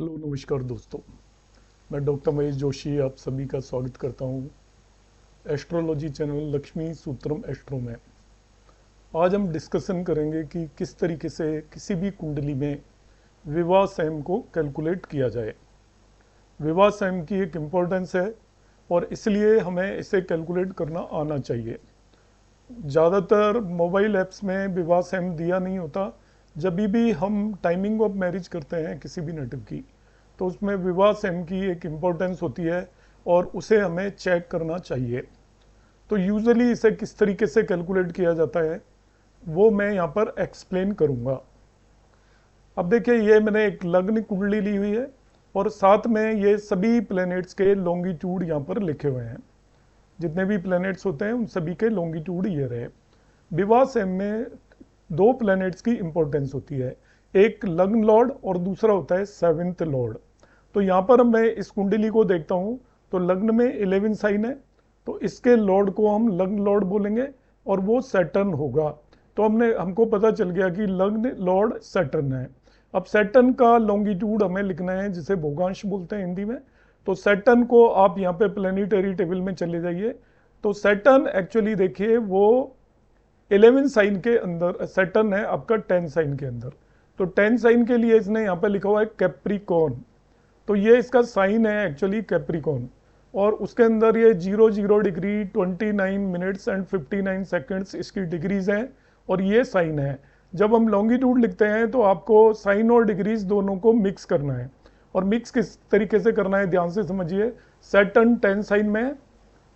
Hello नमस्कार दोस्तों। मैं डॉक्टर महेश जोशी आप सभी का स्वागत करता हूं एस्ट्रोलॉजी चैनल लक्ष्मी सूत्रम एस्ट्रो में। आज हम डिस्कशन करेंगे कि किस तरीके से किसी भी कुंडली में विवाह समय को कैलकुलेट किया जाए। विवाह समय की एक इम्पोर्टेंस है और इसलिए हमें इसे कैलकुलेट करना आना चाहिए। ज़्यादातर मोबाइल ऐप्स में विवाह समय दिया नहीं होता। जब भी हम टाइमिंग ऑफ मैरिज करते हैं किसी भी नेटिव की, तो उसमें विवाह समय की एक इम्पोर्टेंस होती है और उसे हमें चेक करना चाहिए। तो यूजुअली इसे किस तरीके से कैलकुलेट किया जाता है वो मैं यहाँ पर एक्सप्लेन करूँगा। अब देखिए, ये मैंने एक लग्न कुंडली ली हुई है और साथ में ये सभी प्लैनेट्स के लॉन्गिट्यूड यहाँ पर लिखे हुए हैं। जितने भी प्लैनेट्स होते हैं उन सभी के लॉन्गिट्यूड ये रहे। विवाह समय में दो प्लैनेट्स की इंपॉर्टेंस होती है, एक लग्न लॉर्ड और दूसरा होता है सेवेंथ लॉर्ड। तो यहाँ पर मैं इस कुंडली को देखता हूँ तो लग्न में 11 साइन है, तो इसके लॉर्ड को हम लग्न लॉर्ड बोलेंगे और वो सैटर्न होगा। तो हमको पता चल गया कि लग्न लॉर्ड सैटर्न है। अब सैटर्न का लॉन्गिट्यूड हमें लिखना है, जिसे भोगांश बोलते हैं हिंदी में। तो सैटर्न को आप यहाँ पे प्लेनेटरी टेबल में चले जाइए। तो सैटर्न एक्चुअली देखिए वो 11 साइन के अंदर, सैटर्न है आपका 10 साइन के अंदर। तो 10 साइन के लिए इसने यहाँ पे लिखा हुआ है कैप्रिकॉर्न। तो ये इसका साइन है एक्चुअली कैप्रिकॉर्न, और उसके अंदर ये 00 डिग्री 29 मिनट्स एंड 59 सेकंड्स इसकी डिग्रीज हैं और ये साइन है। जब हम लॉन्गिट्यूड लिखते हैं तो आपको साइन और डिग्रीज दोनों को मिक्स करना है, और मिक्स किस तरीके से करना है ध्यान से समझिए। सैटर्न 10 साइन में है,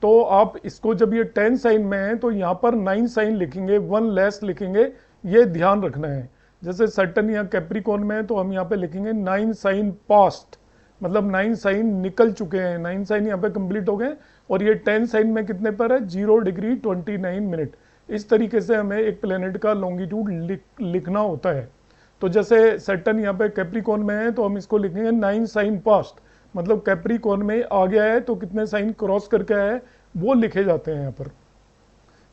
तो आप इसको जब ये 10 साइन में है तो यहाँ पर 9 साइन लिखेंगे, 1 लेस लिखेंगे, ये ध्यान रखना है। जैसे सैटर्न या कैप्रिकॉर्न में है तो हम यहाँ पे लिखेंगे 9 साइन पास्ट, मतलब 9 साइन निकल चुके हैं, 9 साइन यहाँ पे कंप्लीट हो गए। और ये 10 साइन में कितने पर है, 0 डिग्री 29 मिनट। इस तरीके से हमें एक प्लेनेट का लॉन्गिट्यूड लिखना होता है। तो जैसे सैटर्न यहाँ पे कैप्रिकॉर्न में है तो हम इसको लिखेंगे 9 साइन पास्ट, मतलब कैप्रिकॉर्न में आ गया है तो कितने साइन क्रॉस करके आया है वो लिखे जाते हैं यहाँ पर।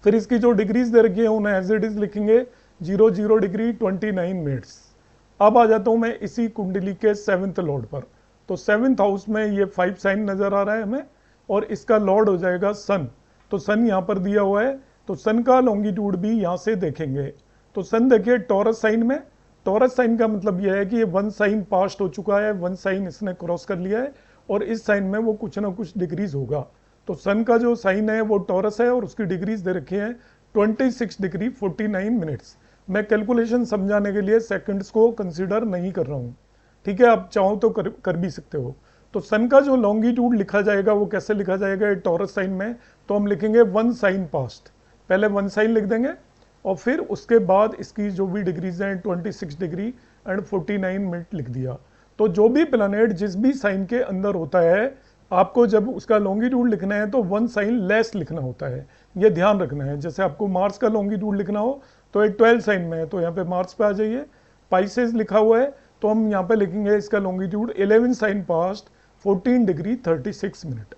फिर इसकी जो डिग्रीज दे रखी है उन्हें एज इट इज लिखेंगे 00 डिग्री 29 मिनट्स। अब आ जाता हूँ मैं इसी कुंडली के 7th लॉर्ड पर। तो 7th हाउस में ये 5 साइन नजर आ रहा है हमें, और इसका लॉर्ड हो जाएगा सन। तो सन यहाँ पर दिया हुआ है, तो सन का लॉन्गिट्यूड भी यहाँ से देखेंगे। तो सन देखिए टॉरस साइन में। टॉरस साइन का मतलब यह है कि ये 1 साइन पास्ट हो चुका है, 1 साइन इसने क्रॉस कर लिया है, और इस साइन में वो कुछ ना कुछ डिग्रीज होगा। तो सन का जो साइन है वो टॉरस है और उसकी डिग्रीज दे रखी है 26 डिग्री 49 मिनट्स। मैं कैलकुलेशन समझाने के लिए सेकंड्स को कंसीडर नहीं कर रहा हूँ, ठीक है, आप चाहो तो कर भी सकते हो। तो सन का जो लॉन्गिट्यूड लिखा जाएगा वो कैसे लिखा जाएगा टॉरस साइन में, तो हम लिखेंगे 1 साइन पास्ट। पहले 1 साइन लिख देंगे और फिर उसके बाद इसकी जो भी डिग्रीज हैं 26 डिग्री एंड 49 मिनट लिख दिया। तो जो भी प्लैनेट जिस भी साइन के अंदर होता है, आपको जब उसका लॉन्गिट्यूड लिखना है तो 1 साइन लेस लिखना होता है, ये ध्यान रखना है। जैसे आपको मार्स का लॉन्गिट्यूड लिखना हो तो ये 12 साइन में है, तो यहाँ पे मार्स पे आ जाइए। पाइसेस लिखा हुआ है तो हम यहाँ पे लिखेंगे इसका longitude 11 sign past 14 degree 36 minute.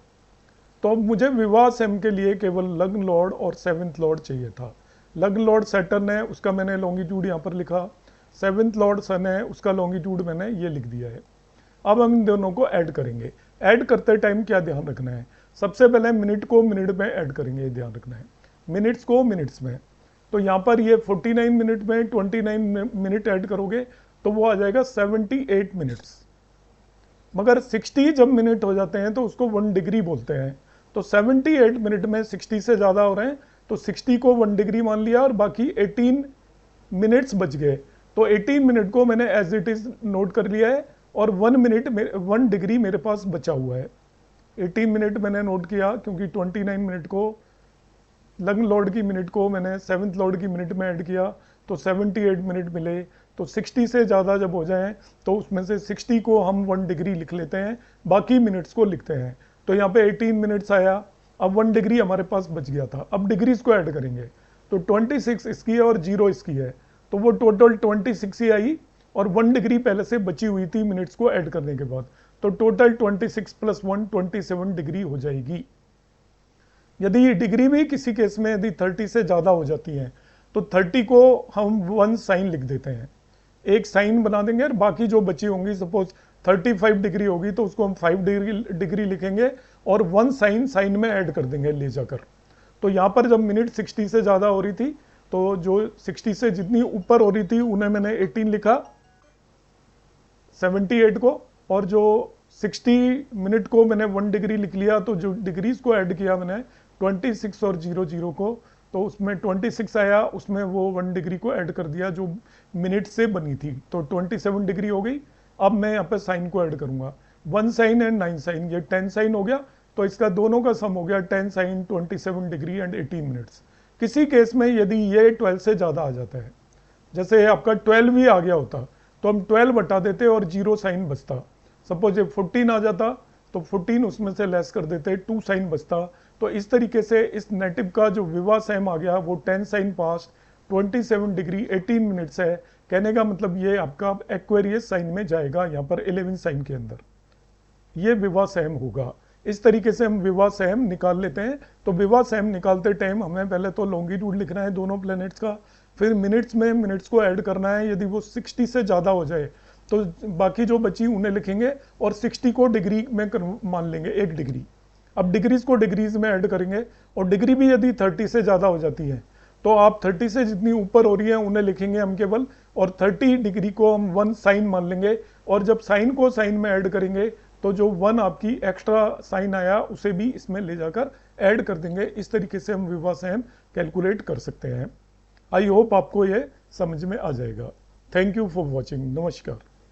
तो अब मुझे विवाह सेम के लिए केवल लग्न लॉर्ड और 7th लॉर्ड चाहिए था। लग्न लॉर्ड सैटर्न है, उसका मैंने लॉन्गिट्यूड यहाँ पर लिखा। 7th लॉर्ड सन है, उसका लॉन्गिट्यूड मैंने ये लिख दिया है। अब हम इन दोनों को ऐड करेंगे। ऐड करते टाइम क्या ध्यान रखना है, सबसे पहले मिनट को मिनट में ऐड करेंगे, ध्यान रखना है, मिनट्स को मिनट्स में। तो यहाँ पर ये 49 मिनट में 29 मिनट ऐड करोगे तो वो आ जाएगा 78 मिनट्स। मगर 60 जब मिनट हो जाते हैं तो उसको 1 डिग्री बोलते हैं। तो 78 मिनट में 60 से ज़्यादा हो रहे हैं, तो 60 को 1 डिग्री मान लिया और बाकी 18 मिनट्स बच गए। तो 18 मिनट को मैंने एज इट इज नोट कर लिया है और 1 डिग्री मेरे पास बचा हुआ है। 18 मिनट मैंने नोट किया क्योंकि 29 मिनट को लग्न लॉर्ड की मिनट को मैंने 7th लॉर्ड की मिनट में ऐड किया, तो 78 मिनट मिले। तो 60 से ज़्यादा जब हो जाए तो उसमें से 60 को हम 1 डिग्री लिख लेते हैं, बाकी मिनट्स को लिखते हैं। तो यहाँ पे 18 मिनट्स आया, अब 1 डिग्री हमारे पास बच गया था। अब डिग्रीज को ऐड करेंगे तो 26 इसकी है और 0 इसकी है, तो वो टोटल 26 ही आई और 1 डिग्री पहले से बची हुई थी मिनट्स को ऐड करने के बाद। तो टोटल 26 प्लस 1 27 डिग्री हो जाएगी। यदि ये डिग्री भी किसी केस में यदि 30 से ज़्यादा हो जाती है तो 30 को हम 1 साइन लिख देते हैं, एक साइन बना देंगे और बाकी जो बची होंगी, सपोज 35 डिग्री होगी तो उसको हम 5 डिग्री लिखेंगे और 1 साइन साइन में ऐड कर देंगे ले जाकर। तो यहाँ पर जब मिनट 60 से ज़्यादा हो रही थी तो जो 60 से जितनी ऊपर हो रही थी उन्हें मैंने 18 लिखा 78 को, और जो 60 मिनट को मैंने 1 डिग्री लिख लिया, तो जो डिग्रीज को ऐड किया मैंने 26 और 00 को, तो उसमें 26 आया, उसमें वो 1 डिग्री को ऐड कर दिया जो मिनट से बनी थी, तो 27 डिग्री हो गई। अब मैं यहाँ पे साइन को ऐड करूंगा, 1 साइन एंड 9 साइन, ये 10 साइन हो गया, तो इसका दोनों का सम हो गया 10 साइन 27 डिग्री एंड 18 मिनट्स। किसी केस में यदि ये 12 से ज़्यादा आ जाता है, जैसे आपका 12 भी आ गया होता तो हम 12 बटा देते और 0 साइन बचता। सपोज ये 14 आ जाता तो 14 उसमें से लेस कर देते, 2 साइन बचता। तो इस तरीके से इस नेटिव का जो विवा सेम आ गया वो 10 साइन पास्ट 27 डिग्री 18 मिनट्स है। कहने का मतलब ये आपका एक्वेरियस साइन में जाएगा, यहाँ पर 11 साइन के अंदर ये विवा सेम होगा। इस तरीके से हम विवा सेम निकाल लेते हैं। तो विवा सेम निकालते टाइम हमें पहले तो लॉन्गिट्यूड लिखना है दोनों प्लैनेट्स का, फिर मिनट्स में मिनट्स को ऐड करना है। यदि वो 60 से ज़्यादा हो जाए तो बाकी जो बची उन्हें लिखेंगे और 60 को डिग्री में मान लेंगे 1 डिग्री। अब डिग्रीज को डिग्रीज में ऐड करेंगे, और डिग्री भी यदि 30 से ज़्यादा हो जाती है तो आप 30 से जितनी ऊपर हो रही है उन्हें लिखेंगे हम केवल, और 30 डिग्री को हम 1 साइन मान लेंगे, और जब साइन को साइन में ऐड करेंगे तो जो 1 आपकी एक्स्ट्रा साइन आया उसे भी इसमें ले जाकर ऐड कर देंगे। इस तरीके से हम विवा सेम कैलकुलेट कर सकते हैं। आई होप आपको ये समझ में आ जाएगा। Thank you for watching. नमस्कार।